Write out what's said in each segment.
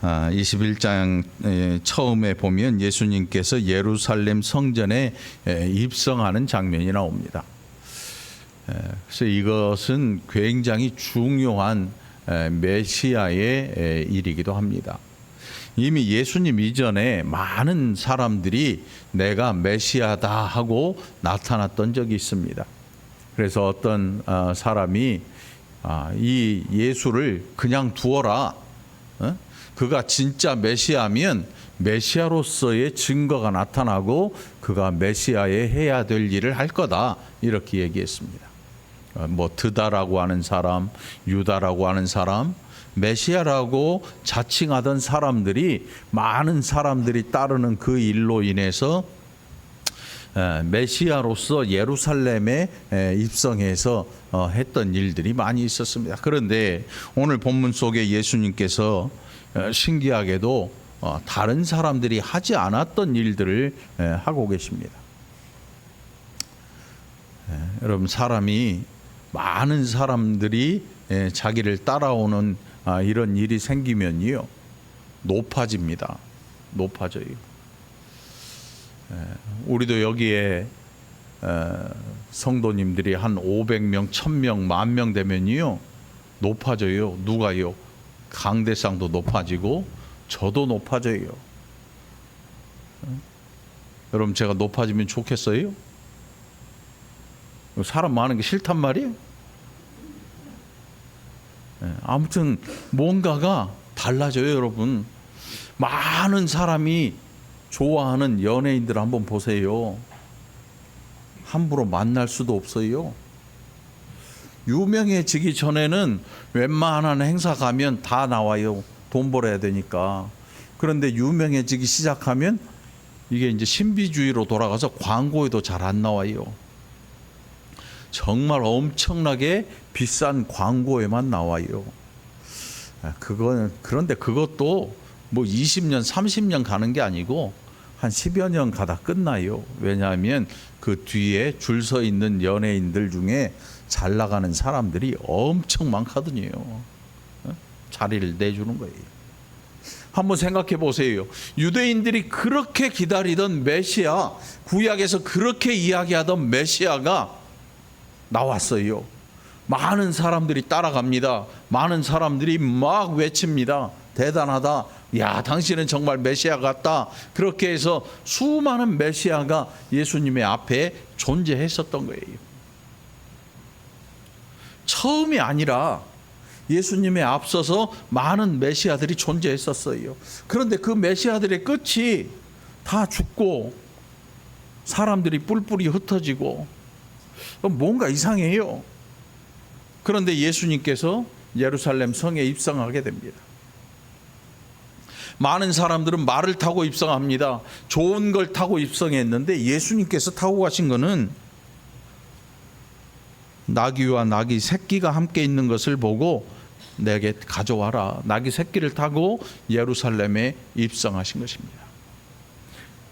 21장 처음에 보면 예수님께서 예루살렘 성전에 입성하는 장면이 나옵니다. 그래서 이것은 굉장히 중요한 메시아의 일이기도 합니다. 이미 예수님 이전에 많은 사람들이 내가 메시아다 하고 나타났던 적이 있습니다. 그래서 어떤 사람이 이 예수를 그냥 두어라. 그가 진짜 메시아면 메시아로서의 증거가 나타나고 그가 메시아에 해야 될 일을 할 거다. 이렇게 얘기했습니다. 드다라고 하는 사람, 유다라고 하는 사람, 메시아라고 자칭하던 사람들이 많은 사람들이 따르는 그 일로 인해서 메시아로서 예루살렘에 입성해서 했던 일들이 많이 있었습니다. 그런데 오늘 본문 속에 예수님께서 신기하게도 다른 사람들이 하지 않았던 일들을 하고 계십니다. 여러분, 많은 사람들이 자기를 따라오는 이런 일이 생기면요, 높아집니다. 높아져요. 우리도 여기에 성도님들이 한 500명, 1000명, 10,000명 되면요, 높아져요. 누가요? 강대상도 높아지고 저도 높아져요. 여러분, 제가 높아지면 좋겠어요? 사람 많은 게 싫단 말이에요? 아무튼 뭔가가 달라져요, 여러분. 많은 사람이 좋아하는 연예인들 한번 보세요. 함부로 만날 수도 없어요. 유명해지기 전에는 웬만한 행사 가면 다 나와요. 돈 벌어야 되니까. 그런데 유명해지기 시작하면 이게 이제 신비주의로 돌아가서 광고에도 잘 안 나와요. 정말 엄청나게 비싼 광고에만 나와요. 그런데 그것도 뭐 20년, 30년 가는 게 아니고 한 10여 년 가다 끝나요. 왜냐하면 그 뒤에 줄 서 있는 연예인들 중에 잘 나가는 사람들이 엄청 많거든요. 자리를 내주는 거예요. 한번 생각해 보세요. 유대인들이 그렇게 기다리던 메시아, 구약에서 그렇게 이야기하던 메시아가 나왔어요. 많은 사람들이 따라갑니다. 많은 사람들이 막 외칩니다. 대단하다. 야, 당신은 정말 메시아 같다. 그렇게 해서 수많은 메시아가 예수님의 앞에 존재했었던 거예요. 처음이 아니라 예수님에 앞서서 많은 메시아들이 존재했었어요. 그런데 그 메시아들의 끝이 다 죽고 사람들이 뿔뿔이 흩어지고 뭔가 이상해요. 그런데 예수님께서 예루살렘 성에 입성하게 됩니다. 많은 사람들은 말을 타고 입성합니다. 좋은 걸 타고 입성했는데 예수님께서 타고 가신 거는 나귀와 나귀 새끼가 함께 있는 것을 보고 내게 가져와라. 나귀 새끼를 타고 예루살렘에 입성하신 것입니다.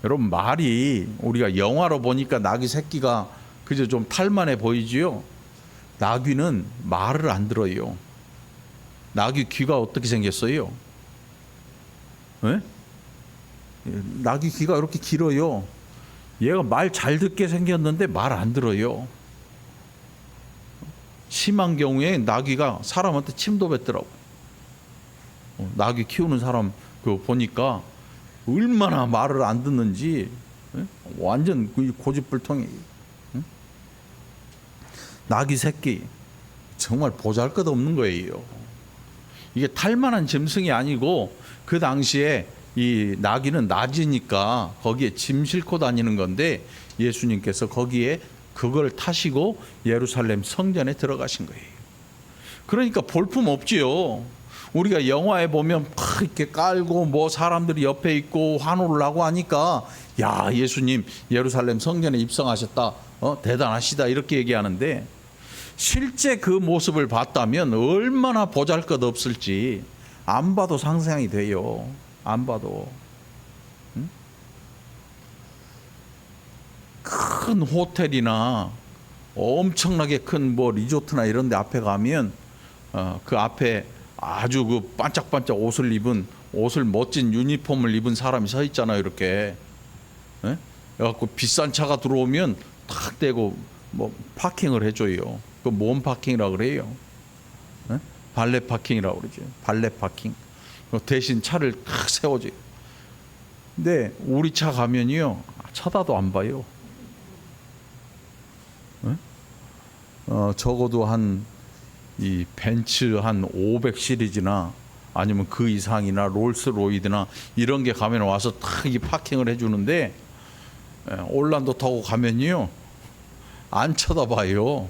여러분, 말이 우리가 영화로 보니까 나귀 새끼가 그저 좀 탈만해 보이지요. 나귀는 말을 안 들어요. 나귀 귀가 어떻게 생겼어요? 네? 나귀 귀가 이렇게 길어요. 얘가 말 잘 듣게 생겼는데 말 안 들어요. 심한 경우에 나귀가 사람한테 침도 뱉더라고. 나귀 키우는 사람 그 보니까 얼마나 말을 안 듣는지 완전 고집불통이에요. 나귀 새끼 정말 보잘것없는 거예요. 이게 탈만한 짐승이 아니고 그 당시에 이 나귀는 낮으니까 거기에 짐 싣고 다니는 건데 예수님께서 거기에 그걸 타시고 예루살렘 성전에 들어가신 거예요. 그러니까 볼품 없지요. 우리가 영화에 보면 막 이렇게 깔고 뭐 사람들이 옆에 있고 환호를 하고 하니까 야, 예수님 예루살렘 성전에 입성하셨다. 대단하시다. 이렇게 얘기하는데 실제 그 모습을 봤다면 얼마나 보잘것없을지 안 봐도 상상이 돼요. 안 봐도. 큰 호텔이나 엄청나게 큰 뭐 리조트나 이런 데 앞에 가면 그 앞에 아주 그 반짝반짝 옷을 입은 옷을 멋진 유니폼을 입은 사람이 서 있잖아요. 이렇게. 예? 그래갖고 비싼 차가 들어오면 탁 대고 뭐 파킹을 해줘요. 그 뭔 파킹이라고 그래요? 예? 발레 파킹이라고 그러죠. 발레 파킹. 대신 차를 탁 세워줘요. 근데 우리 차 가면요, 쳐다도 안 봐요. 예? 적어도 이 벤츠 한 500 시리즈나 아니면 그 이상이나 롤스로이드나 이런 게 가면 와서 탁 이 파킹을 해주는데, 올란도 타고 가면요 안 쳐다봐요.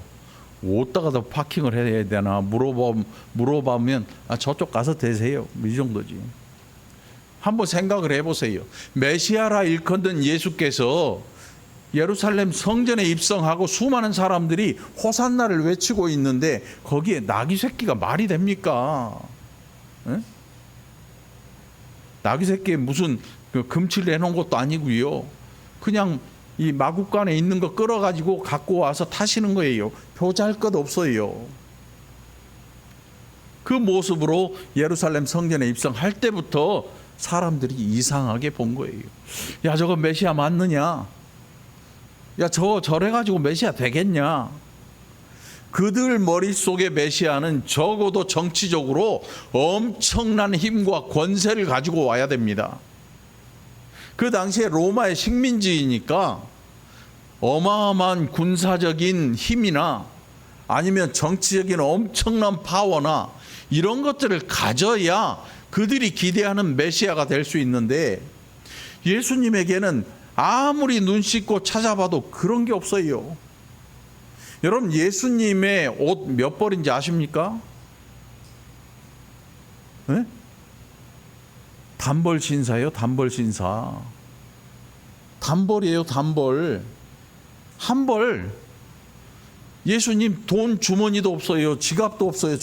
어디다가 파킹을 해야 되나 물어보면 저쪽 가서 대세요. 이 정도지. 한번 생각을 해보세요. 메시아라 일컫는 예수께서 예루살렘 성전에 입성하고 수많은 사람들이 호산나를 외치고 있는데 거기에 나귀 새끼가 말이 됩니까? 에? 나귀 새끼에 무슨 금치를 해놓은 것도 아니고요. 그냥 이 마구간에 있는 거 끌어가지고 갖고 와서 타시는 거예요. 보잘것 없어요. 그 모습으로 예루살렘 성전에 입성할 때부터 사람들이 이상하게 본 거예요. 야, 저거 메시아 맞느냐? 야, 저래가지고 메시아 되겠냐? 그들 머릿속의 메시아는 적어도 정치적으로 엄청난 힘과 권세를 가지고 와야 됩니다. 그 당시에 로마의 식민지이니까 어마어마한 군사적인 힘이나 아니면 정치적인 엄청난 파워나 이런 것들을 가져야 그들이 기대하는 메시아가 될 수 있는데, 예수님에게는 아무리 눈 씻고 찾아봐도 그런 게 없어요. 여러분, 예수님의 옷 몇 벌인지 아십니까? 네? 단벌 신사예요. 단벌 신사. 단벌이에요. 단벌. 한 벌. 예수님 돈 주머니도 없어요. 지갑도 없어요.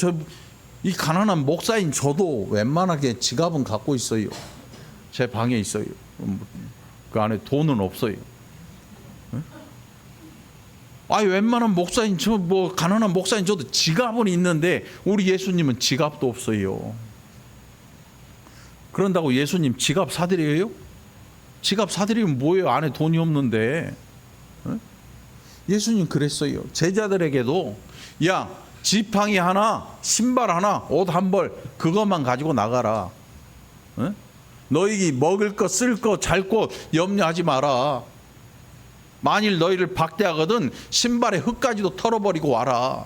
이 가난한 목사인 저도 웬만하게 지갑은 갖고 있어요. 제 방에 있어요. 그 안에 돈은 없어요. 웬만한 목사인 가난한 목사인 저도 지갑은 있는데 우리 예수님은 지갑도 없어요. 그런다고 예수님 지갑 사드려요? 지갑 사드리면 뭐예요? 안에 돈이 없는데. 예수님 그랬어요. 제자들에게도 야, 지팡이 하나, 신발 하나, 옷 한 벌 그것만 가지고 나가라. 너희 먹을 거, 쓸 거, 잘 거 염려하지 마라. 만일 너희를 박대하거든 신발에 흙까지도 털어버리고 와라.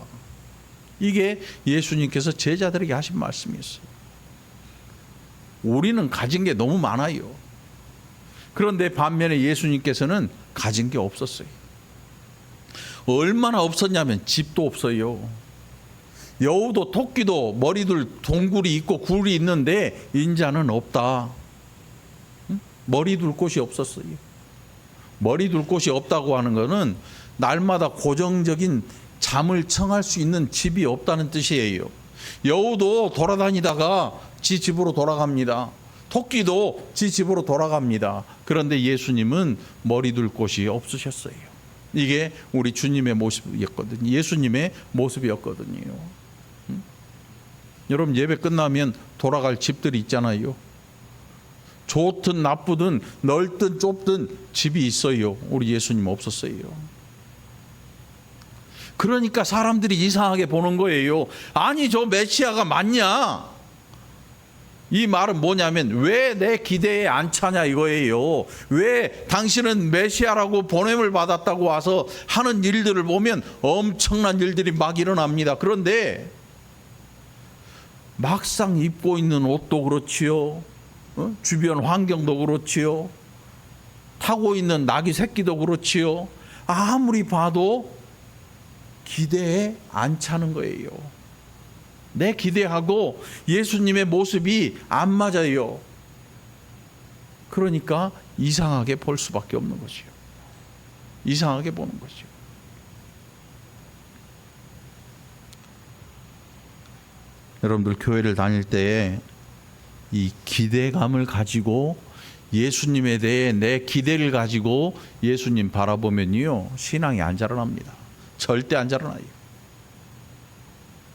이게 예수님께서 제자들에게 하신 말씀이었어요. 우리는 가진 게 너무 많아요. 그런데 반면에 예수님께서는 가진 게 없었어요. 얼마나 없었냐면 집도 없어요. 여우도 토끼도 머리둘 동굴이 있고 굴이 있는데 인자는 없다. 머리 둘 곳이 없었어요. 머리 둘 곳이 없다고 하는 것은 날마다 고정적인 잠을 청할 수 있는 집이 없다는 뜻이에요. 여우도 돌아다니다가 지 집으로 돌아갑니다. 토끼도 지 집으로 돌아갑니다. 그런데 예수님은 머리 둘 곳이 없으셨어요. 이게 우리 주님의 모습이었거든요. 예수님의 모습이었거든요. 여러분, 예배 끝나면 돌아갈 집들이 있잖아요. 좋든 나쁘든 넓든 좁든 집이 있어요. 우리 예수님 없었어요. 그러니까 사람들이 이상하게 보는 거예요. 아니, 저 메시아가 맞냐? 이 말은 뭐냐면 왜 내 기대에 안 차냐 이거예요. 왜 당신은 메시아라고 보냄을 받았다고 와서 하는 일들을 보면 엄청난 일들이 막 일어납니다. 그런데 막상 입고 있는 옷도 그렇지요. 주변 환경도 그렇지요. 타고 있는 나귀 새끼도 그렇지요. 아무리 봐도 기대에 안 차는 거예요. 내 기대하고 예수님의 모습이 안 맞아요. 그러니까 이상하게 볼 수밖에 없는 거죠. 이상하게 보는 거죠. 여러분들 교회를 다닐 때에 이 기대감을 가지고 예수님에 대해 내 기대를 가지고 예수님 바라보면요 신앙이 안 자라납니다. 절대 안 자라나요.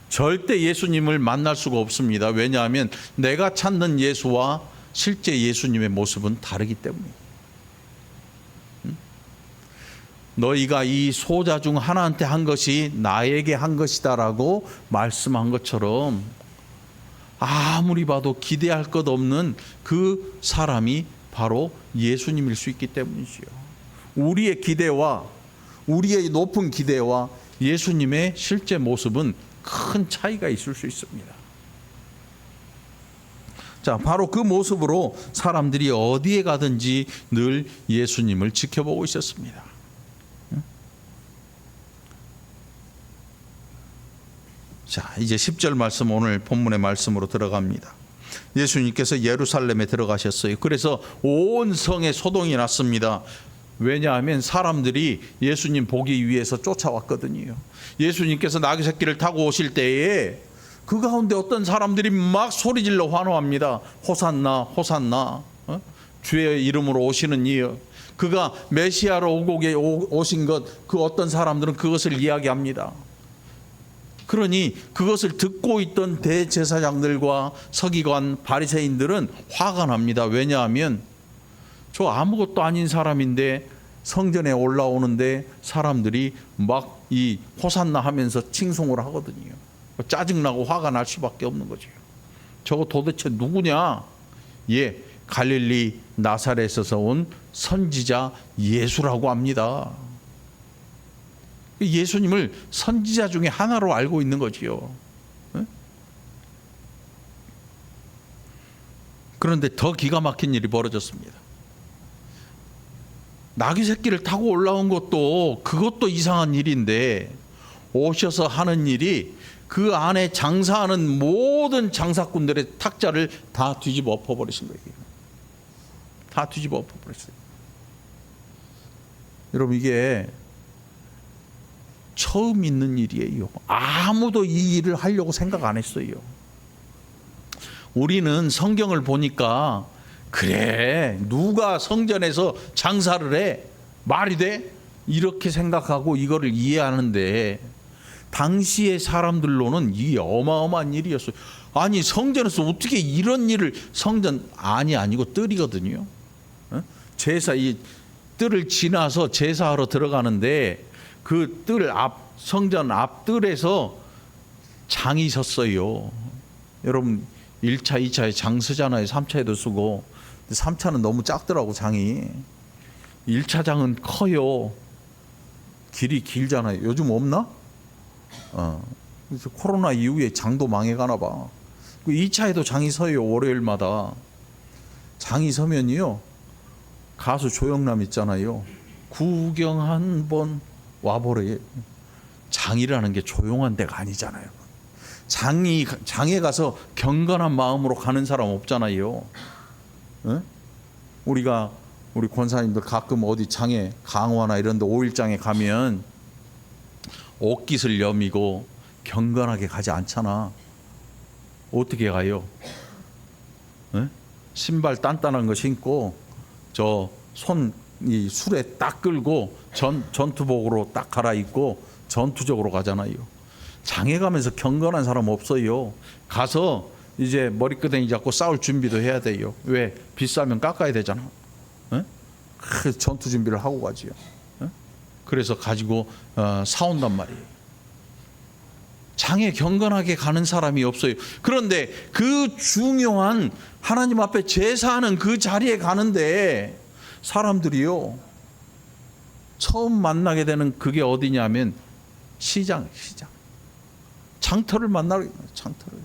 절대 예수님을 만날 수가 없습니다. 왜냐하면 내가 찾는 예수와 실제 예수님의 모습은 다르기 때문이에요. 너희가 이 소자 중 하나한테 한 것이 나에게 한 것이다라고 말씀한 것처럼 아무리 봐도 기대할 것 없는 그 사람이 바로 예수님일 수 있기 때문이지요. 우리의 기대와 우리의 높은 기대와 예수님의 실제 모습은 큰 차이가 있을 수 있습니다. 자, 바로 그 모습으로 사람들이 어디에 가든지 늘 예수님을 지켜보고 있었습니다. 자, 이제 10절 말씀, 오늘 본문의 말씀으로 들어갑니다. 예수님께서 예루살렘에 들어가셨어요. 그래서 온 성에 소동이 났습니다. 왜냐하면 사람들이 예수님 보기 위해서 쫓아왔거든요. 예수님께서 나귀 새끼를 타고 오실 때에 그 가운데 어떤 사람들이 막 소리질러 환호합니다. 호산나 호산나, 주의 이름으로 오시는 이여. 그가 메시아로 오신 것, 그 어떤 사람들은 그것을 이야기합니다. 그러니 그것을 듣고 있던 대제사장들과 서기관 바리새인들은 화가 납니다. 왜냐하면 저 아무것도 아닌 사람인데 성전에 올라오는데 사람들이 막 이 호산나 하면서 칭송을 하거든요. 짜증나고 화가 날 수밖에 없는 거죠. 저거 도대체 누구냐? 예, 갈릴리 나사렛에서 온 선지자 예수라고 합니다. 예수님을 선지자 중에 하나로 알고 있는 거지요. 그런데 더 기가 막힌 일이 벌어졌습니다. 나귀 새끼를 타고 올라온 것도 그것도 이상한 일인데 오셔서 하는 일이 그 안에 장사하는 모든 장사꾼들의 탁자를 다 뒤집어 엎어버리신 거예요. 다 뒤집어 엎어버렸어요. 여러분, 이게 처음 있는 일이에요. 아무도 이 일을 하려고 생각 안 했어요. 우리는 성경을 보니까 그래, 누가 성전에서 장사를 해? 말이 돼? 이렇게 생각하고 이거를 이해하는데 당시의 사람들로는 이 어마어마한 일이었어요. 아니, 성전에서 어떻게 이런 일을, 성전 안이 아니고 뜰이거든요. 제사, 이 뜰을 지나서 제사하러 들어가는데 그 뜰 앞, 성전 앞 뜰에서 장이 섰어요. 여러분, 1차, 2차에 장 쓰잖아요. 3차에도 쓰고. 3차는 너무 작더라고, 장이. 1차 장은 커요. 길이 길잖아요. 요즘 없나? 그래서 코로나 이후에 장도 망해가나 봐. 2차에도 장이 서요. 월요일마다. 장이 서면요, 가수 조영남 있잖아요. 구경 한번 와보래. 장이라는 게 조용한 데가 아니잖아요. 장에 가서 경건한 마음으로 가는 사람 없잖아요. 우리 권사님들 가끔 어디 장에, 강화나 이런 데 5일장에 가면 옷깃을 여미고 경건하게 가지 않잖아. 어떻게 가요? 신발 단단한 거 신고 저 손 이 술에 딱 끌고 전투복으로 딱 갈아입고 전투적으로 가잖아요. 장에 가면서 경건한 사람 없어요. 가서 이제 머리끄댕이 잡고 싸울 준비도 해야 돼요. 왜? 비싸면 깎아야 되잖아. 그 전투 준비를 하고 가지요. 그래서 가지고 사온단 말이에요. 장에 경건하게 가는 사람이 없어요. 그런데 그 중요한 하나님 앞에 제사하는 그 자리에 가는데 사람들이요, 처음 만나게 되는 그게 어디냐면 시장. 장터를 만나게, 장터를.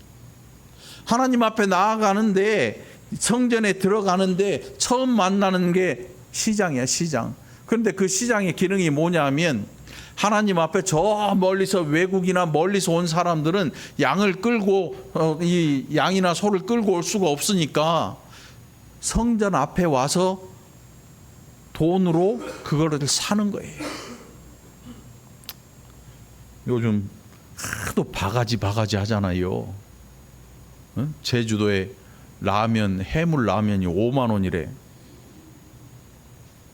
하나님 앞에 나아가는데, 성전에 들어가는데 처음 만나는 게 시장이야, 시장. 그런데 그 시장의 기능이 뭐냐면, 하나님 앞에 저 멀리서, 외국이나 멀리서 온 사람들은 양을 끌고, 이 양이나 소를 끌고 올 수가 없으니까 성전 앞에 와서 돈으로 그거를 사는 거예요. 요즘 하도 바가지 하잖아요. 제주도에 라면, 해물 라면이 5만 원이래.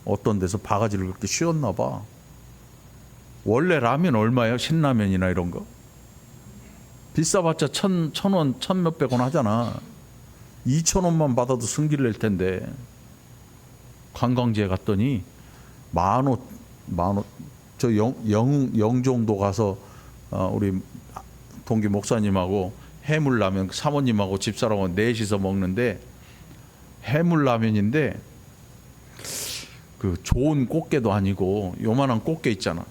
어떤 데서 바가지를 그렇게 씌웠나 봐. 원래 라면 얼마예요? 신라면이나 이런 거? 비싸봤자 1,000원, 천몇백 원 하잖아. 2,000원만 받아도 승질 낼 텐데. 관광지에 갔더니 만원, 저 영종도 가서 우리 동기 목사님하고 해물라면 사모님하고 집사람하고 넷이서 먹는데, 해물라면인데 그 좋은 꽃게도 아니고 요만한 꽃게 있잖아.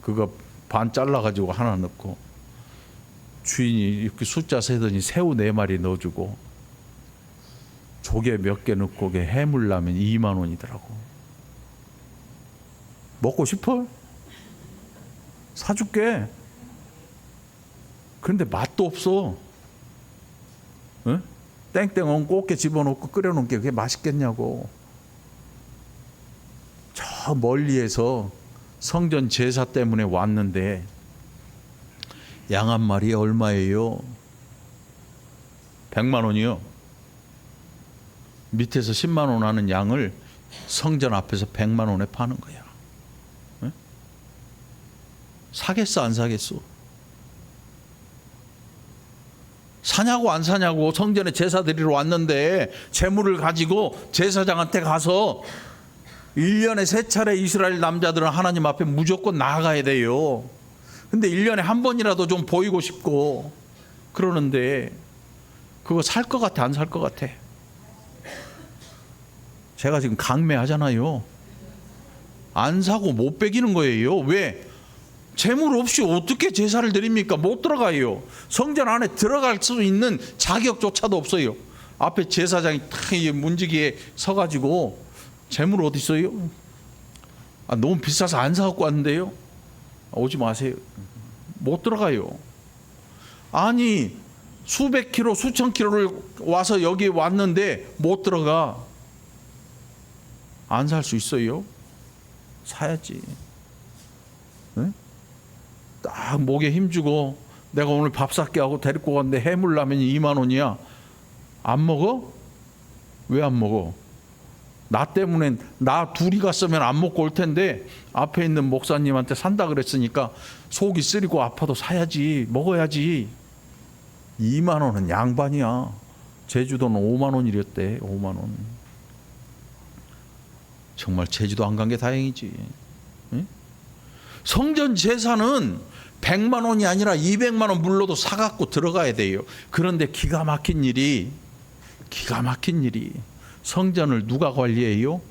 그거 반 잘라가지고 하나 넣고, 주인이 이렇게 숫자 세더니 새우 4마리 넣어주고 조개 몇 개 넣고 그게 해물라면 2만 원이더라고. 먹고 싶어? 사줄게. 그런데 맛도 없어. 응? 땡땡은 꽃게 집어넣고 끓여놓은 게 그게 맛있겠냐고. 저 멀리에서 성전 제사 때문에 왔는데 양 한 마리에 얼마예요? 100만 원이요. 밑에서 10만 원 하는 양을 성전 앞에서 100만 원에 파는 거야. 응? 사겠어 안 사겠어? 사냐고 안 사냐고. 성전에 제사 드리러 왔는데 재물을 가지고 제사장한테 가서 1년에 3차례 이스라엘 남자들은 하나님 앞에 무조건 나아가야 돼요. 근데 1년에 한 번이라도 좀 보이고 싶고 그러는데 그거 살 것 같아 안 살 것 같아? 제가 지금 강매하잖아요. 안 사고 못 베기는 거예요. 왜? 재물 없이 어떻게 제사를 드립니까? 못 들어가요. 성전 안에 들어갈 수 있는 자격조차도 없어요. 앞에 제사장이 탁 문지기에 서가지고 재물 어디 있어요? 너무 비싸서 안 사갖고 왔는데요. 오지 마세요. 못 들어가요. 아니 수백 킬로 수천 킬로를 와서 여기 왔는데 못 들어가. 안 살 수 있어요? 사야지. 네? 딱 목에 힘주고 내가 오늘 밥 살게 하고 데리고 갔는데 해물라면이 2만 원이야. 안 먹어? 왜 안 먹어? 나 때문에 나 둘이 갔으면 안 먹고 올 텐데 앞에 있는 목사님한테 산다 그랬으니까 속이 쓰리고 아파도 사야지. 먹어야지. 2만 원은 양반이야. 제주도는 5만 원이랬대. 5만 원. 정말 제주도 안 간 게 다행이지. 응? 성전 제사는 100만 원이 아니라 200만 원 물러도 사갖고 들어가야 돼요. 그런데 기가 막힌 일이 성전을 누가 관리해요?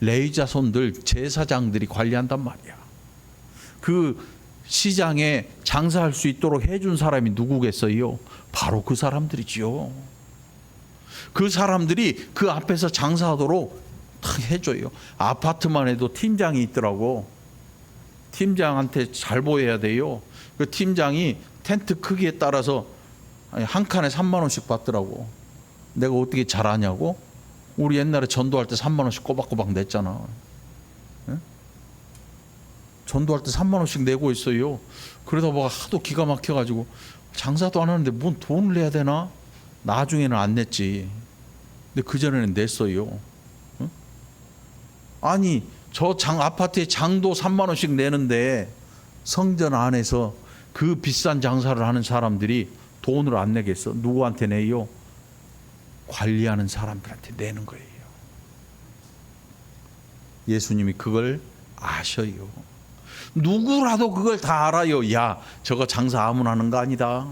레위 자손들 제사장들이 관리한단 말이야. 그 시장에 장사할 수 있도록 해준 사람이 누구겠어요? 바로 그 사람들이지요. 그 사람들이 그 앞에서 장사하도록 탁 해줘요. 아파트만 해도 팀장이 있더라고. 팀장한테 잘 보여야 돼요. 그 팀장이 텐트 크기에 따라서 한 칸에 3만 원씩 받더라고. 내가 어떻게 잘 아냐고? 우리 옛날에 전도할 때 3만 원씩 꼬박꼬박 냈잖아. 네? 전도할 때 3만 원씩 내고 있어요. 그러다 뭐가 하도 기가 막혀가지고 장사도 안 하는데 뭔 돈을 내야 되나? 나중에는 안 냈지. 근데 그전에는 냈어요. 네? 아니 저 아파트에 장도 3만 원씩 내는데 성전 안에서 그 비싼 장사를 하는 사람들이 돈을 안 내겠어? 누구한테 내요? 관리하는 사람들한테 내는 거예요. 예수님이 그걸 아셔요. 누구라도 그걸 다 알아요. 야, 저거 장사 아무나 하는 거 아니다.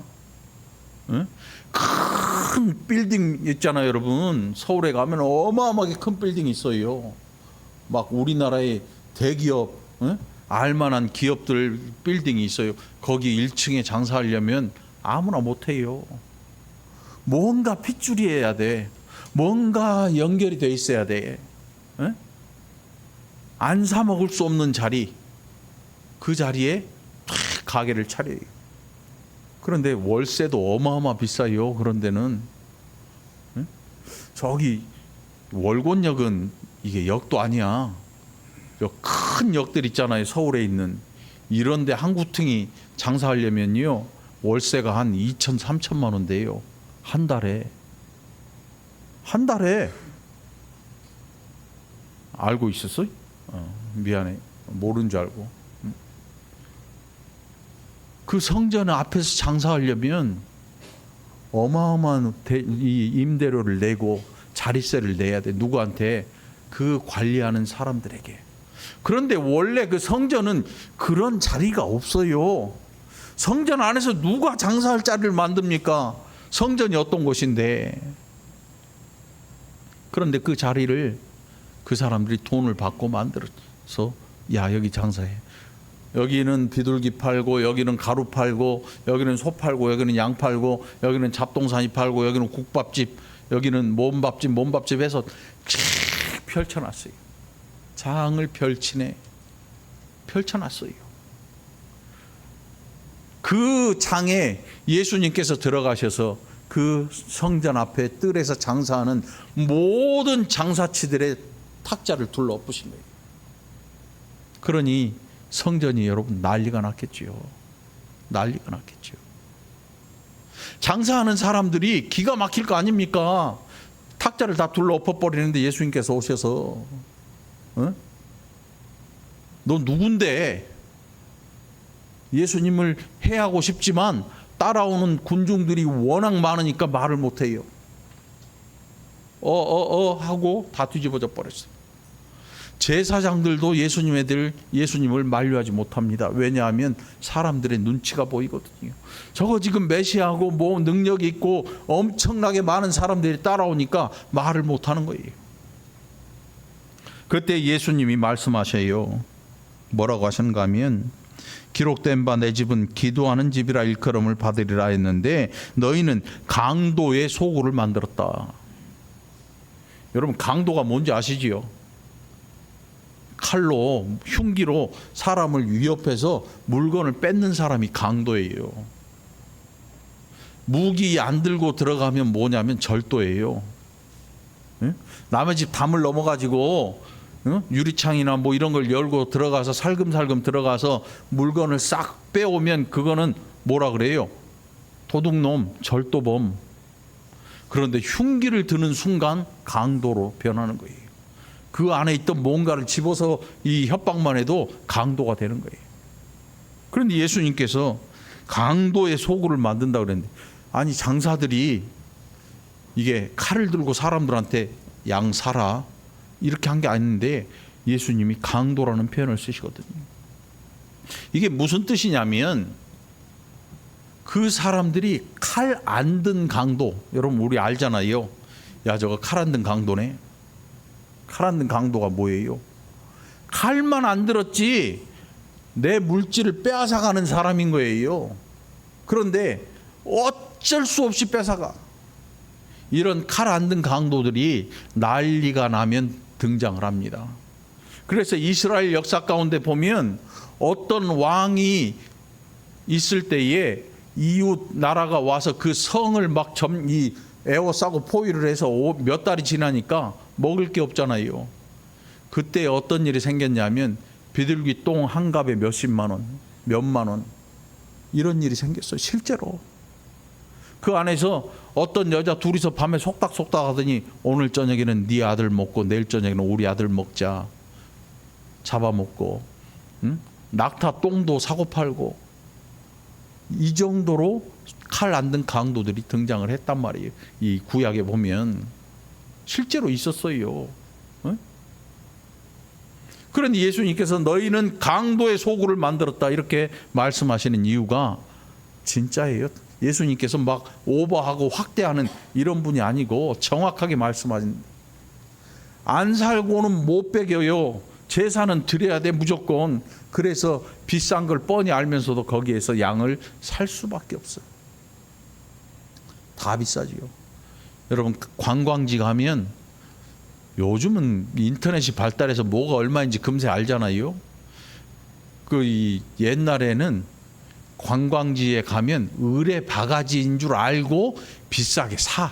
응? 큰 빌딩 있잖아요, 여러분. 서울에 가면 어마어마하게 큰 빌딩이 있어요. 막 우리나라의 대기업, 응? 알만한 기업들 빌딩이 있어요. 거기 1층에 장사하려면 아무나 못해요. 뭔가 핏줄이어야 돼. 뭔가 연결이 돼 있어야 돼. 에? 안 사 먹을 수 없는 자리, 그 자리에 탁 가게를 차려요. 그런데 월세도 어마어마 비싸요. 그런 데는. 에? 저기 월곤역은 이게 역도 아니야. 큰 역들 있잖아요. 서울에 있는. 이런 데 한 구퉁이 장사하려면요 월세가 한 2천, 3천만 원 돼요. 한 달에 알고 있었어? 미안해, 모른 줄 알고. 그 성전 앞에서 장사하려면 어마어마한 이 임대료를 내고 자릿세를 내야 돼. 누구한테? 그 관리하는 사람들에게. 그런데 원래 그 성전은 그런 자리가 없어요. 성전 안에서 누가 장사할 자리를 만듭니까? 성전이 어떤 곳인데. 그런데 그 자리를 그 사람들이 돈을 받고 만들어서 야, 여기 장사해. 여기는 비둘기 팔고, 여기는 가루 팔고, 여기는 소 팔고, 여기는 양 팔고, 여기는 잡동사니 팔고, 여기는 국밥집, 여기는 몸밥집 해서 펼쳐놨어요. 장을 펼쳐놨어요. 그 장에 예수님께서 들어가셔서 그 성전 앞에 뜰에서 장사하는 모든 장사치들의 탁자를 둘러 엎으신 거예요. 그러니 성전이 여러분 난리가 났겠지요. 난리가 났겠죠. 장사하는 사람들이 기가 막힐 거 아닙니까? 탁자를 다 둘러 엎어버리는데 예수님께서 오셔서 어? 너 누군데? 예수님을 해하고 싶지만 따라오는 군중들이 워낙 많으니까 말을 못해요. 하고 다 뒤집어져 버렸어요. 제사장들도 예수님을 만류하지 못합니다. 왜냐하면 사람들의 눈치가 보이거든요. 저거 지금 메시아고 뭐 능력이 있고 엄청나게 많은 사람들이 따라오니까 말을 못하는 거예요. 그때 예수님이 말씀하셔요. 뭐라고 하셨는가 하면 기록된 바 내 집은 기도하는 집이라 일컬음을 받으리라 했는데 너희는 강도의 소굴을 만들었다. 여러분 강도가 뭔지 아시지요? 칼로 흉기로 사람을 위협해서 물건을 뺏는 사람이 강도예요. 무기 안 들고 들어가면 뭐냐면 절도예요. 남의 집 담을 넘어가지고 유리창이나 뭐 이런 걸 열고 들어가서 살금살금 들어가서 물건을 싹 빼오면 그거는 뭐라 그래요? 도둑놈, 절도범. 그런데 흉기를 드는 순간 강도로 변하는 거예요. 그 안에 있던 뭔가를 집어서 이 협박만 해도 강도가 되는 거예요. 그런데 예수님께서 강도의 소굴을 만든다고 그랬는데, 아니 장사들이 이게 칼을 들고 사람들한테 양 사라 이렇게 한 게 아닌데 예수님이 강도라는 표현을 쓰시거든요. 이게 무슨 뜻이냐면 그 사람들이 칼 안 든 강도, 여러분 우리 알잖아요. 야 저거 칼 안 든 강도네. 칼 안 든 강도가 뭐예요? 칼만 안 들었지 내 물질을 빼앗아가는 사람인 거예요. 그런데 어쩔 수 없이 뺏어가. 이런 칼 안 든 강도들이 난리가 나면 등장을 합니다. 그래서 이스라엘 역사 가운데 보면 어떤 왕이 있을 때에 이웃 나라가 와서 그 성을 막 에워싸고 포위를 해서 몇 달이 지나니까 먹을 게 없잖아요. 그때 어떤 일이 생겼냐면 비둘기 똥 한 갑에 몇십만 원, 몇만 원 이런 일이 생겼어요. 실제로. 그 안에서 어떤 여자 둘이서 밤에 속닥속닥 하더니 오늘 저녁에는 네 아들 먹고 내일 저녁에는 우리 아들 먹자. 잡아먹고 낙타 똥도 사고 팔고 이 정도로 칼 안 든 강도들이 등장을 했단 말이에요. 이 구약에 보면 실제로 있었어요. 그런데 예수님께서 너희는 강도의 소굴을 만들었다 이렇게 말씀하시는 이유가 진짜예요. 예수님께서 막 오버하고 확대하는 이런 분이 아니고 정확하게 말씀하신, 안 살고는 못 배겨요. 제사는 드려야 돼 무조건. 그래서 비싼 걸 뻔히 알면서도 거기에서 양을 살 수밖에 없어요. 다 비싸지요. 여러분 관광지 가면 요즘은 인터넷이 발달해서 뭐가 얼마인지 금세 알잖아요. 이 옛날에는 관광지에 가면 의뢰 바가지인 줄 알고 비싸게 사.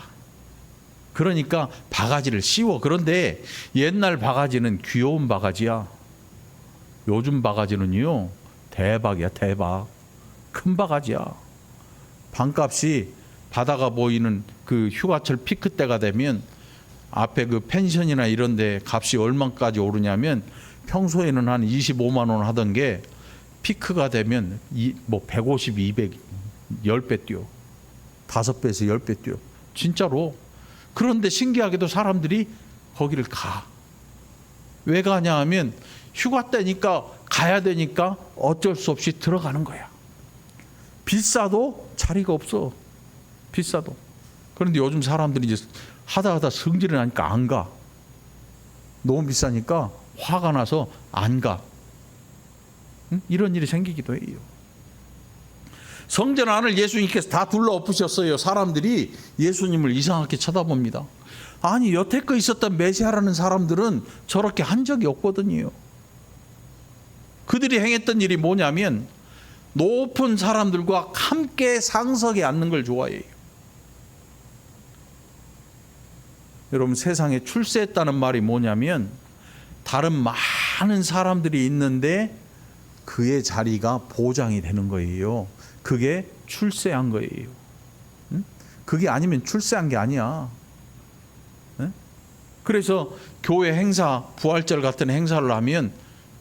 그러니까 바가지를 씌워. 그런데 옛날 바가지는 귀여운 바가지야. 요즘 바가지는요 대박이야. 대박. 큰 바가지야. 방값이 바다가 보이는 그 휴가철 피크 때가 되면 앞에 그 펜션이나 이런 데 값이 얼마까지 오르냐면 평소에는 한 25만 원 하던 게 피크가 되면 150, 200, 10배 뛰어. 5배에서 10배 뛰어. 진짜로. 그런데 신기하게도 사람들이 거기를 가. 왜 가냐 하면 휴가 때니까 가야 되니까 어쩔 수 없이 들어가는 거야. 비싸도 자리가 없어. 비싸도. 그런데 요즘 사람들이 이제 하다 성질이 나니까 안 가. 너무 비싸니까 화가 나서 안 가. 응? 이런 일이 생기기도 해요. 성전 안을 예수님께서 다 둘러엎으셨어요. 사람들이 예수님을 이상하게 쳐다봅니다. 아니 여태껏 있었던 메시아라는 사람들은 저렇게 한 적이 없거든요. 그들이 행했던 일이 뭐냐면 높은 사람들과 함께 상석에 앉는 걸 좋아해요. 여러분 세상에 출세했다는 말이 뭐냐면 다른 많은 사람들이 있는데 그의 자리가 보장이 되는 거예요. 그게 출세한 거예요. 응? 그게 아니면 출세한 게 아니야. 응? 그래서 교회 행사, 부활절 같은 행사를 하면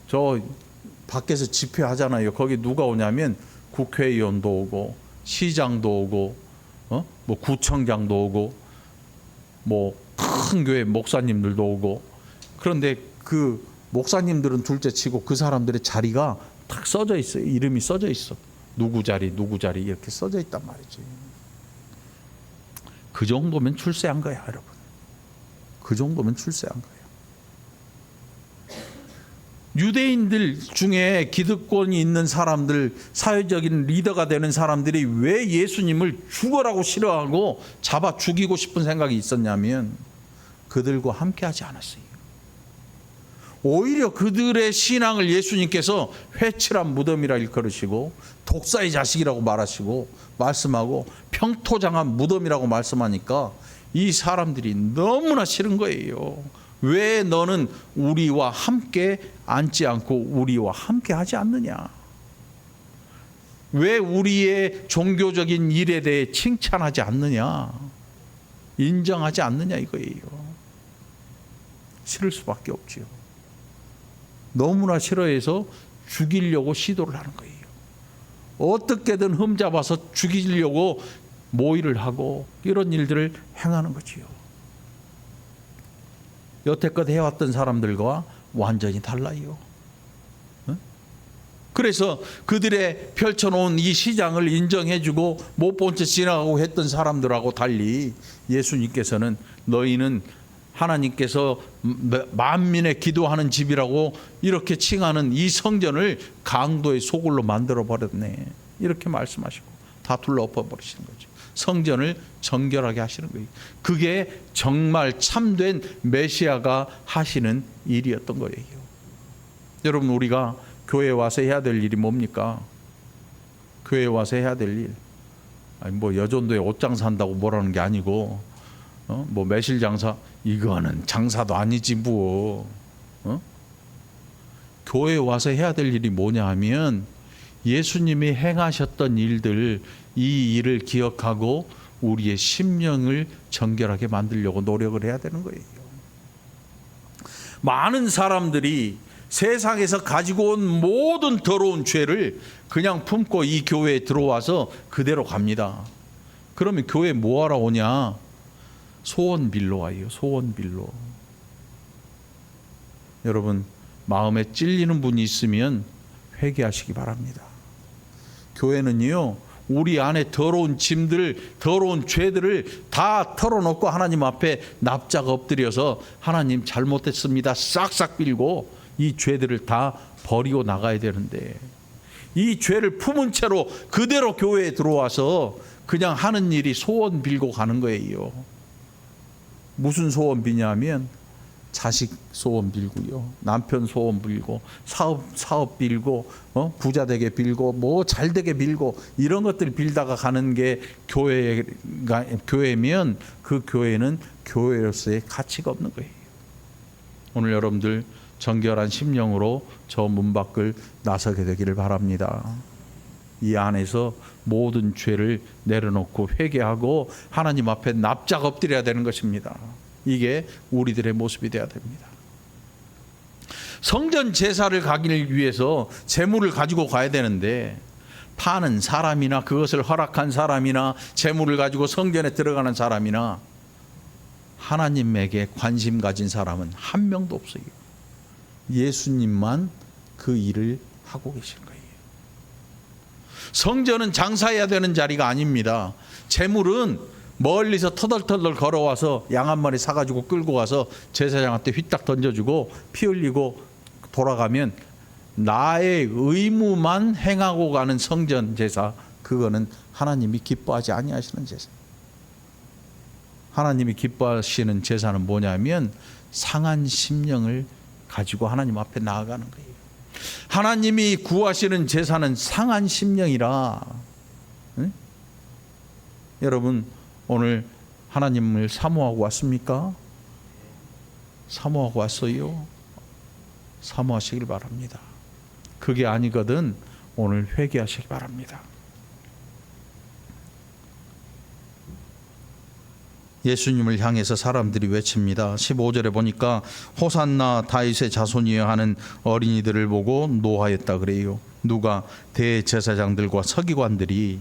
저 밖에서 집회하잖아요. 거기 누가 오냐면 국회의원도 오고 시장도 오고 뭐 구청장도 오고 뭐 큰 교회 목사님들도 오고. 그런데 그 목사님들은 둘째 치고 그 사람들의 자리가 딱 써져 있어요. 이름이 써져 있어. 누구 자리 이렇게 써져 있단 말이지. 그 정도면 출세한 거야, 여러분. 그 정도면 출세한 거예요. 유대인들 중에 기득권이 있는 사람들, 사회적인 리더가 되는 사람들이 왜 예수님을 죽어라고 싫어하고 잡아 죽이고 싶은 생각이 있었냐면 그들과 함께하지 않았어요. 오히려 그들의 신앙을 예수님께서 회칠한 무덤이라 일컬으시고 독사의 자식이라고 말하시고 말씀하고 평토장한 무덤이라고 말씀하니까 이 사람들이 너무나 싫은 거예요. 왜 너는 우리와 함께 앉지 않고 우리와 함께 하지 않느냐? 왜 우리의 종교적인 일에 대해 칭찬하지 않느냐? 인정하지 않느냐 이거예요. 싫을 수밖에 없지요. 너무나 싫어해서 죽이려고 시도를 하는 거예요. 어떻게든 흠잡아서 죽이려고 모의를 하고 이런 일들을 행하는 거지요. 여태껏 해왔던 사람들과 완전히 달라요. 그래서 그들의 펼쳐놓은 이 시장을 인정해주고 못 본 채 지나가고 했던 사람들하고 달리 예수님께서는 너희는 하나님께서 만민의 기도하는 집이라고 이렇게 칭하는 이 성전을 강도의 소굴로 만들어 버렸네. 이렇게 말씀하시고 다 둘러엎어 버리시는 거죠. 성전을 정결하게 하시는 거예요. 그게 정말 참된 메시아가 하시는 일이었던 거예요. 여러분 우리가 교회에 와서 해야 될 일이 뭡니까? 교회에 와서 해야 될 일. 아니 뭐 여전도에 옷장사 한다고 뭐라는 게 아니고 뭐 매실 장사 이거는 장사도 아니지 뭐. 교회에 와서 해야 될 일이 뭐냐 하면 예수님이 행하셨던 일들 이 일을 기억하고 우리의 심령을 정결하게 만들려고 노력을 해야 되는 거예요. 많은 사람들이 세상에서 가지고 온 모든 더러운 죄를 그냥 품고 이 교회에 들어와서 그대로 갑니다. 그러면 교회에 뭐하러 오냐? 소원 빌러 와요. 소원 빌러. 여러분 마음에 찔리는 분이 있으면 회개하시기 바랍니다. 교회는요 우리 안에 더러운 짐들, 더러운 죄들을 다 털어놓고 하나님 앞에 납작 엎드려서 하나님 잘못했습니다 싹싹 빌고 이 죄들을 다 버리고 나가야 되는데 이 죄를 품은 채로 그대로 교회에 들어와서 그냥 하는 일이 소원 빌고 가는 거예요. 무슨 소원 비냐면 자식 소원 빌고요, 남편 소원 빌고, 사업 빌고, 부자 되게 빌고, 뭐 잘 되게 빌고 이런 것들 빌다가 가는 게 교회면 그 교회는 교회로서의 가치가 없는 거예요. 오늘 여러분들 정결한 심령으로 저 문 밖을 나서게 되기를 바랍니다. 이 안에서 모든 죄를 내려놓고 회개하고 하나님 앞에 납작 엎드려야 되는 것입니다. 이게 우리들의 모습이 되어야 됩니다. 성전 제사를 가기 위해서 제물을 가지고 가야 되는데 파는 사람이나 그것을 허락한 사람이나 재물을 가지고 성전에 들어가는 사람이나 하나님에게 관심 가진 사람은 한 명도 없어요. 예수님만 그 일을 하고 계신 거예요. 성전은 장사해야 되는 자리가 아닙니다. 재물은 멀리서 터덜터덜 걸어와서 양 한 마리 사가지고 끌고 와서 제사장한테 휘딱 던져주고 피 흘리고 돌아가면 나의 의무만 행하고 가는 성전 제사, 그거는 하나님이 기뻐하지 아니하시는 제사. 하나님이 기뻐하시는 제사는 뭐냐면 상한 심령을 가지고 하나님 앞에 나아가는 거예요. 하나님이 구하시는 제사는 상한 심령이라. 응? 여러분 오늘 하나님을 사모하고 왔습니까? 사모하고 왔어요? 사모하시길 바랍니다. 그게 아니거든 오늘 회개하시기 바랍니다. 예수님을 향해서 사람들이 외칩니다. 15절에 보니까 호산나 다윗의 자손이여 하는 어린이들을 보고 노하였다 그래요. 누가? 대제사장들과 서기관들이.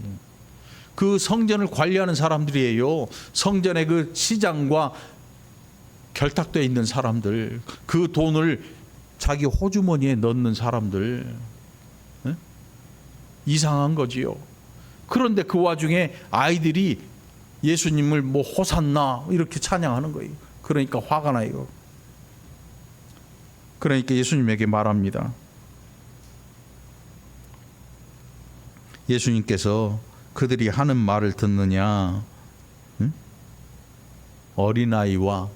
그 성전을 관리하는 사람들이에요. 성전의 그 시장과 결탁되어 있는 사람들, 그 돈을 자기 호주머니에 넣는 사람들. 네? 이상한 거지요. 그런데 그 와중에 아이들이 예수님을 뭐 호산나 이렇게 찬양하는 거예요. 그러니까 화가 나요. 그러니까 예수님에게 말합니다. 예수님께서 그들이 하는 말을 듣느냐? 응? 어린아이와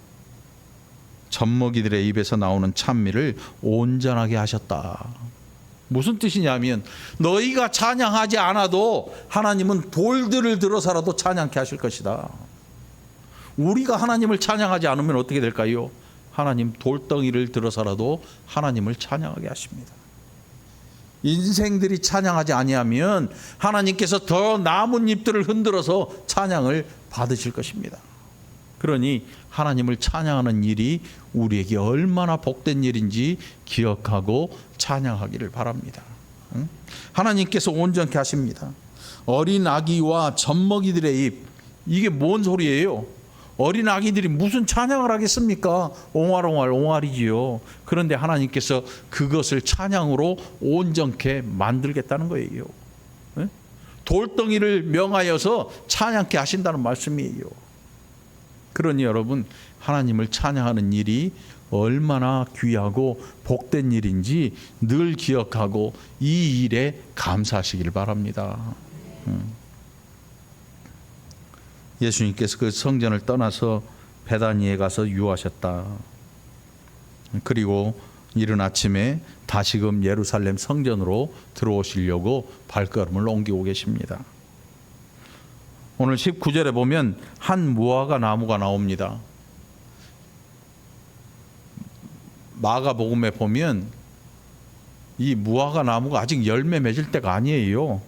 젖먹이들의 입에서 나오는 찬미를 온전하게 하셨다. 무슨 뜻이냐면 너희가 찬양하지 않아도 하나님은 돌들을 들어서라도 찬양케 하실 것이다. 우리가 하나님을 찬양하지 않으면 어떻게 될까요? 하나님 돌덩이를 들어서라도 하나님을 찬양하게 하십니다. 인생들이 찬양하지 아니하면 하나님께서 더 나뭇잎들을 흔들어서 찬양을 받으실 것입니다. 그러니 하나님을 찬양하는 일이 우리에게 얼마나 복된 일인지 기억하고 찬양하기를 바랍니다. 하나님께서 온전케 하십니다. 어린 아기와 젖먹이들의 입, 이게 뭔 소리예요? 어린 아기들이 무슨 찬양을 하겠습니까? 옹알옹알 옹알이지요. 그런데 하나님께서 그것을 찬양으로 온전케 만들겠다는 거예요. 돌덩이를 명하여서 찬양케 하신다는 말씀이에요. 그러니 여러분, 하나님을 찬양하는 일이 얼마나 귀하고 복된 일인지 늘 기억하고 이 일에 감사하시길 바랍니다. 예수님께서 그 성전을 떠나서 베다니에 가서 유하셨다. 그리고 이른 아침에 다시금 예루살렘 성전으로 들어오시려고 발걸음을 옮기고 계십니다. 오늘 19절에 보면 한 무화과 나무가 나옵니다. 마가복음에 보면 이 무화과 나무가 아직 열매 맺을 때가 아니에요.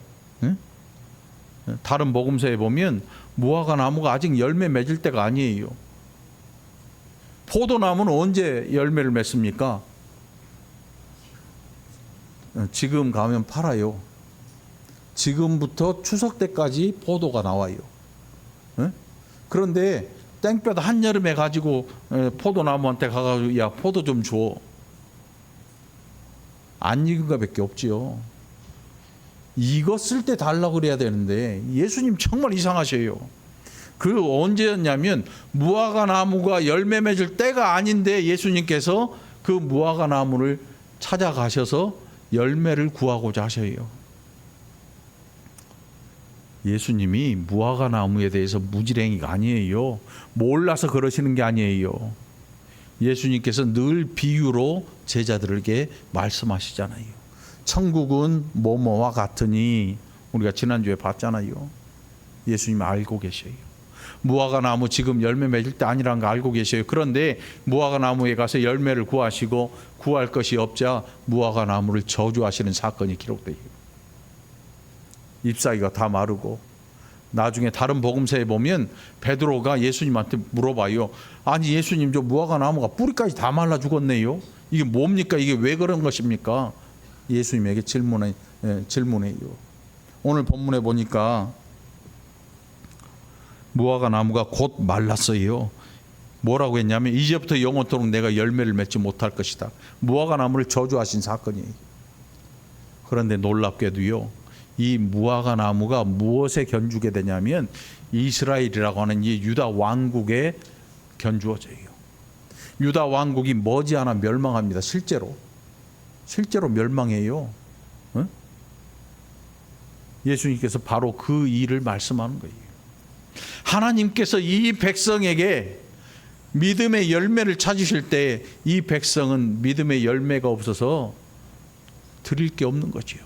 다른 복음서에 보면 무화과 나무가 아직 열매 맺을 때가 아니에요. 포도나무는 언제 열매를 맺습니까? 지금 가면 팔아요. 지금부터 추석 때까지 포도가 나와요. 그런데 땡볕 한여름에 가지고 포도나무한테 가가지고 야 포도 좀 줘. 안 익은 거밖에 없지요. 익었을 때 달라고 그래야 되는데 예수님 정말 이상하셔요. 그 언제였냐면 무화과 나무가 열매 맺을 때가 아닌데 예수님께서 그 무화과 나무를 찾아가셔서 열매를 구하고자 하셔요. 예수님이 무화과 나무에 대해서 무지랭이가 아니에요. 몰라서 그러시는 게 아니에요. 예수님께서 늘 비유로 제자들에게 말씀하시잖아요. 천국은 뭐뭐와 같으니, 우리가 지난주에 봤잖아요. 예수님 알고 계셔요. 무화과 나무 지금 열매 맺을 때 아니라는 거 알고 계셔요. 그런데 무화과 나무에 가서 열매를 구하시고 구할 것이 없자 무화과 나무를 저주하시는 사건이 기록돼요. 잎사귀가 다 마르고, 나중에 다른 복음서에 보면 베드로가 예수님한테 물어봐요. 아니 예수님, 저 무화과 나무가 뿌리까지 다 말라 죽었네요. 이게 뭡니까? 이게 왜 그런 것입니까? 예수님에게 질문해요. 오늘 본문에 보니까 무화과 나무가 곧 말랐어요. 뭐라고 했냐면 이제부터 영원토록 내가 열매를 맺지 못할 것이다. 무화과 나무를 저주하신 사건이에요. 그런데 놀랍게도요, 이 무화과 나무가 무엇에 견주게 되냐면 이스라엘이라고 하는 이 유다 왕국에 견주어져요. 유다 왕국이 머지않아 멸망합니다. 실제로 멸망해요. 응? 예수님께서 바로 그 일을 말씀하는 거예요. 하나님께서 이 백성에게 믿음의 열매를 찾으실 때 이 백성은 믿음의 열매가 없어서 드릴 게 없는 거지요.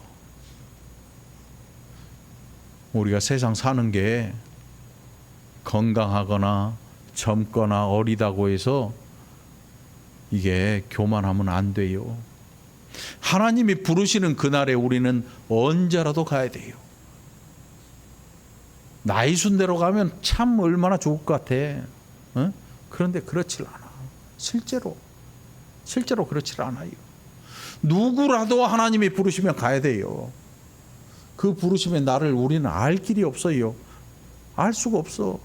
우리가 세상 사는 게 건강하거나 젊거나 어리다고 해서 이게 교만하면 안 돼요. 하나님이 부르시는 그날에 우리는 언제라도 가야 돼요. 나이 순대로 가면 참 얼마나 좋을 것 같아. 어? 그런데 그렇질 않아. 실제로 그렇질 않아요. 누구라도 하나님이 부르시면 가야 돼요. 그 부르심의 나를 우리는 알 길이 없어요. 알 수가 없어.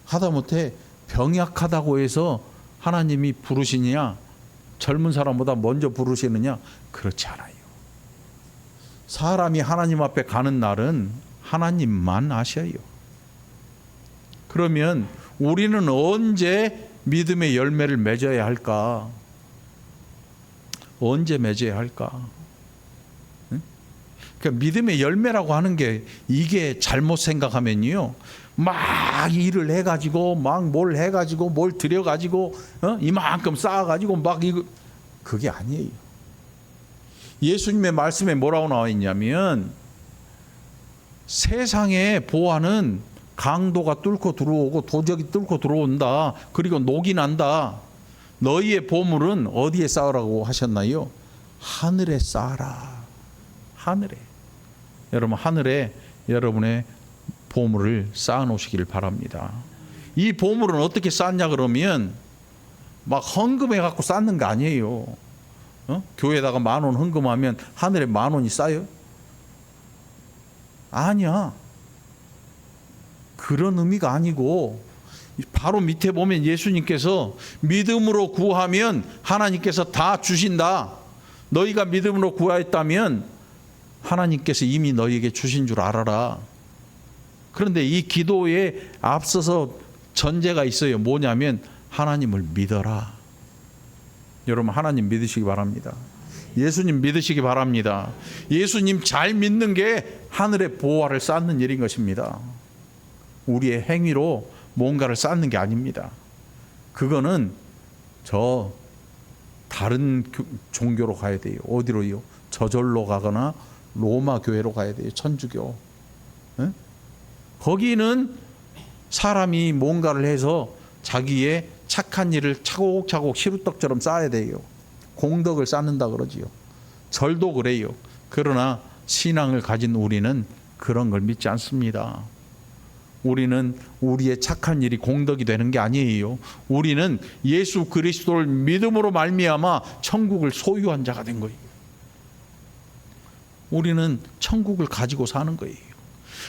하다못해 병약하다고 해서 하나님이 부르시냐, 젊은 사람보다 먼저 부르시느냐, 그렇지 않아요. 사람이 하나님 앞에 가는 날은 하나님만 아셔요. 그러면 우리는 언제 믿음의 열매를 맺어야 할까? 언제 맺어야 할까? 그러니까 믿음의 열매라고 하는 게 이게 잘못 생각하면요, 막 일을 해가지고 막 뭘 해가지고 뭘 들여가지고 이만큼 쌓아가지고 막 이거, 그게 아니에요. 예수님의 말씀에 뭐라고 나와 있냐면 세상의 보화는 강도가 뚫고 들어오고 도적이 뚫고 들어온다. 그리고 녹이 난다. 너희의 보물은 어디에 쌓으라고 하셨나요? 하늘에 쌓아라. 하늘에. 여러분, 하늘에 여러분의 보물을 쌓아 놓으시길 바랍니다. 이 보물은 어떻게 쌓냐 그러면 막 헌금해 갖고 쌓는 거 아니에요. 교회에다가 10,000원 헌금하면 하늘에 10,000원이 쌓여? 아니야. 그런 의미가 아니고 바로 밑에 보면 예수님께서 믿음으로 구하면 하나님께서 다 주신다. 너희가 믿음으로 구하였다면 하나님께서 이미 너희에게 주신 줄 알아라. 그런데 이 기도에 앞서서 전제가 있어요. 뭐냐면 하나님을 믿어라. 여러분, 하나님 믿으시기 바랍니다. 예수님 믿으시기 바랍니다. 예수님 잘 믿는 게 하늘의 보화를 쌓는 일인 것입니다. 우리의 행위로 뭔가를 쌓는 게 아닙니다. 그거는 저 다른 종교로 가야 돼요. 어디로요? 저절로 가거나 로마 교회로 가야 돼요. 천주교. 네? 거기는 사람이 뭔가를 해서 자기의 착한 일을 차곡차곡 시루떡처럼 쌓아야 돼요. 공덕을 쌓는다 그러지요. 절도 그래요. 그러나 신앙을 가진 우리는 그런 걸 믿지 않습니다. 우리는 우리의 착한 일이 공덕이 되는 게 아니에요. 우리는 예수 그리스도를 믿음으로 말미암아 천국을 소유한 자가 된 거예요. 우리는 천국을 가지고 사는 거예요.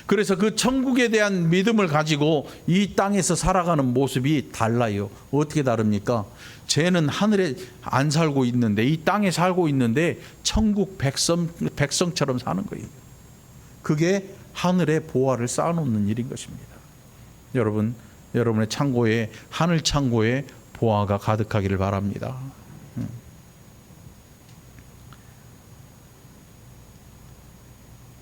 그래서 그 천국에 대한 믿음을 가지고 이 땅에서 살아가는 모습이 달라요. 어떻게 다릅니까? 쟤는 하늘에 안 살고 있는데, 이 땅에 살고 있는데 천국 백성처럼 사는 거예요. 그게 하늘의 보화를 쌓아놓는 일인 것입니다. 여러분, 여러분의 창고에, 하늘 창고에 보화가 가득하기를 바랍니다.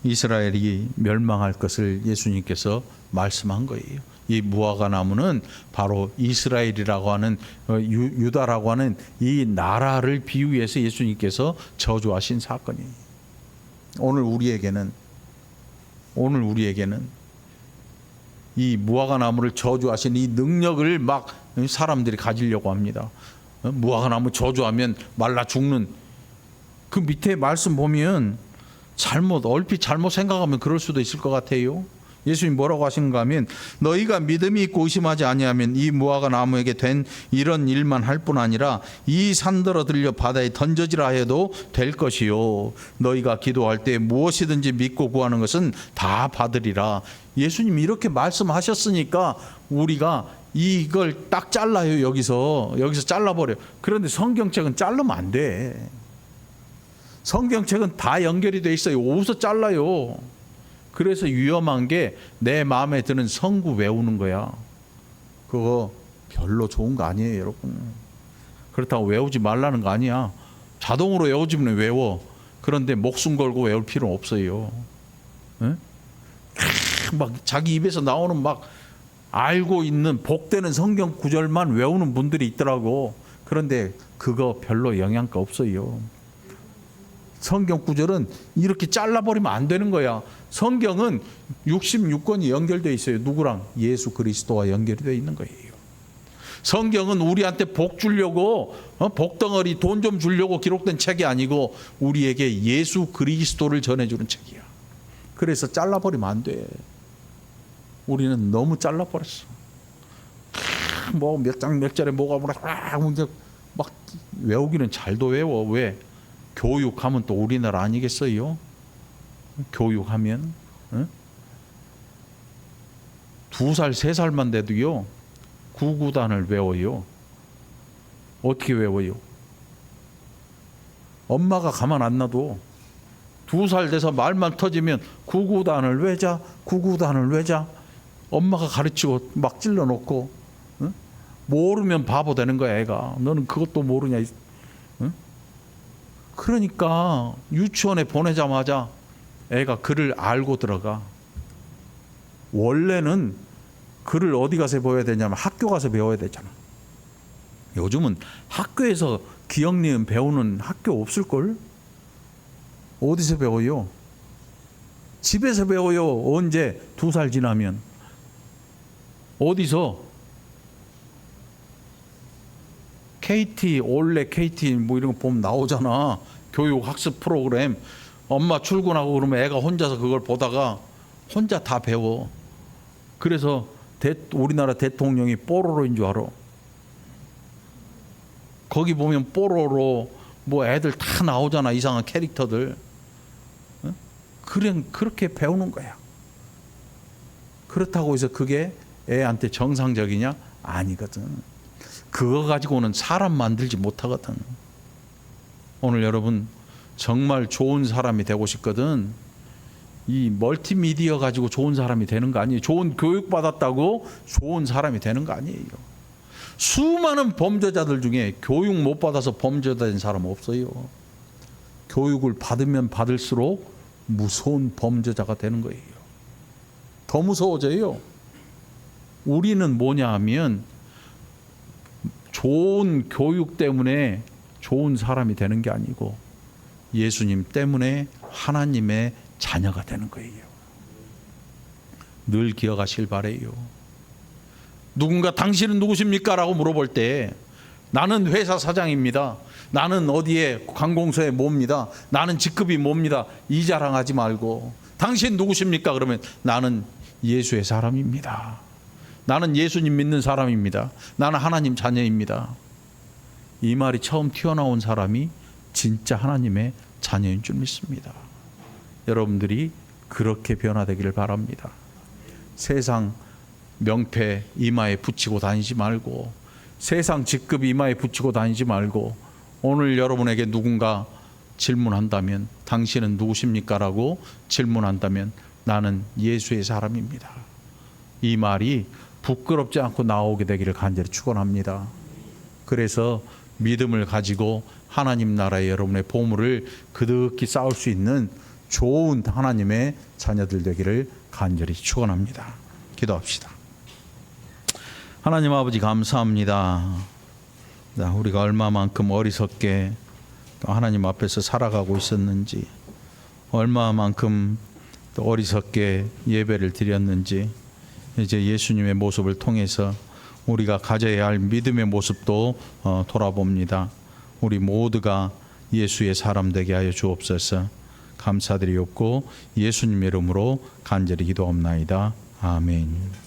이스라엘이 멸망할 것을 예수님께서 말씀한 거예요. 이 무화과 나무는 바로 이스라엘이라고 하는 유다라고 하는 이 나라를 비유해서 예수님께서 저주하신 사건이에요. 오늘 우리에게는 이 무화과 나무를 저주하신 이 능력을 막 사람들이 가지려고 합니다. 무화과 나무 저주하면 말라 죽는, 그 밑에 말씀 보면 얼핏 잘못 생각하면 그럴 수도 있을 것 같아요. 예수님이 뭐라고 하시는가 하면 너희가 믿음이 있고 의심하지 아니하면 이 무화과 나무에게 된 이런 일만 할 뿐 아니라 이 산더러 들려 바다에 던져지라 해도 될 것이요 너희가 기도할 때 무엇이든지 믿고 구하는 것은 다 받으리라. 예수님이 이렇게 말씀하셨으니까 우리가 이걸 딱 잘라요. 여기서 잘라버려요. 그런데 성경책은 자르면 안 돼. 성경책은 다 연결이 돼 있어요. 어디서 잘라요. 그래서 위험한 게 내 마음에 드는 성구 외우는 거야. 그거 별로 좋은 거 아니에요, 여러분. 그렇다고 외우지 말라는 거 아니야. 자동으로 외워지면 외워. 그런데 목숨 걸고 외울 필요는 없어요. 에? 막 자기 입에서 나오는 막 알고 있는 복되는 성경 구절만 외우는 분들이 있더라고. 그런데 그거 별로 영향가 없어요. 성경 구절은 이렇게 잘라버리면 안 되는 거야. 성경은 66권이 연결되어 있어요. 누구랑? 예수 그리스도와 연결이 되어 있는 거예요. 성경은 우리한테 복 주려고 복덩어리 돈 좀 주려고 기록된 책이 아니고 우리에게 예수 그리스도를 전해주는 책이야. 그래서 잘라버리면 안 돼. 우리는 너무 잘라버렸어. 뭐 몇 장 몇 절에 뭐가 막 외우기는 잘도 외워. 왜? 교육하면 또 우리나라 아니겠어요? 교육하면 2살 3살만 돼도요 구구단을 외워요. 어떻게 외워요? 엄마가 가만 안 놔도 2살 돼서 말만 터지면 구구단을 외자 구구단을 외자 엄마가 가르치고 막 찔러놓고 모르면 바보 되는 거야. 애가 너는 그것도 모르냐. 그러니까 유치원에 보내자마자 애가 글을 알고 들어가. 원래는 글을 어디 가서 배워야 되냐면 학교 가서 배워야 되잖아. 요즘은 학교에서 기억 니은 배우는 학교 없을걸? 어디서 배워요? 집에서 배워요. 언제? 2살 지나면. 어디서? KT, 올레 KT 뭐 이런 거 보면 나오잖아. 교육 학습 프로그램. 엄마 출근하고 그러면 애가 혼자서 그걸 보다가 혼자 다 배워. 그래서 우리나라 대통령이 뽀로로인 줄 알아. 거기 보면 뽀로로 뭐 애들 다 나오잖아. 이상한 캐릭터들. 그렇게 배우는 거야. 그렇다고 해서 그게 애한테 정상적이냐? 아니거든. 그거 가지고는 사람 만들지 못하거든. 오늘 여러분 정말 좋은 사람이 되고 싶거든. 이 멀티미디어 가지고 좋은 사람이 되는 거 아니에요. 좋은 교육 받았다고 좋은 사람이 되는 거 아니에요. 수많은 범죄자들 중에 교육 못 받아서 범죄자 된 사람 없어요. 교육을 받으면 받을수록 무서운 범죄자가 되는 거예요. 더 무서워져요. 우리는 뭐냐 하면 좋은 교육 때문에 좋은 사람이 되는 게 아니고 예수님 때문에 하나님의 자녀가 되는 거예요. 늘 기억하실 바래요. 누군가 당신은 누구십니까? 라고 물어볼 때 나는 회사 사장입니다. 나는 어디에 관공서에 뭡니다. 나는 직급이 뭡니다. 이 자랑하지 말고 당신 누구십니까? 그러면 나는 예수의 사람입니다. 나는 예수님 믿는 사람입니다. 나는 하나님 자녀입니다. 이 말이 처음 튀어나온 사람이 진짜 하나님의 자녀인 줄 믿습니다. 여러분들이 그렇게 변화되기를 바랍니다. 세상 명패 이마에 붙이고 다니지 말고 세상 직급 이마에 붙이고 다니지 말고 오늘 여러분에게 누군가 질문한다면 당신은 누구십니까? 라고 질문한다면 나는 예수의 사람입니다. 이 말이 부끄럽지 않고 나오게 되기를 간절히 축원합니다. 그래서 믿음을 가지고 하나님 나라의 여러분의 보물을 그득히 쌓을 수 있는 좋은 하나님의 자녀들 되기를 간절히 축원합니다. 기도합시다. 하나님 아버지 감사합니다. 우리가 얼마만큼 어리석게 또 하나님 앞에서 살아가고 있었는지 얼마만큼 또 어리석게 예배를 드렸는지 이제 예수님의 모습을 통해서 우리가 가져야 할 믿음의 모습도 돌아봅니다. 우리 모두가 예수의 사람 되게 하여 주옵소서. 감사드리옵고 예수님의 이름으로 간절히 기도옵나이다. 아멘.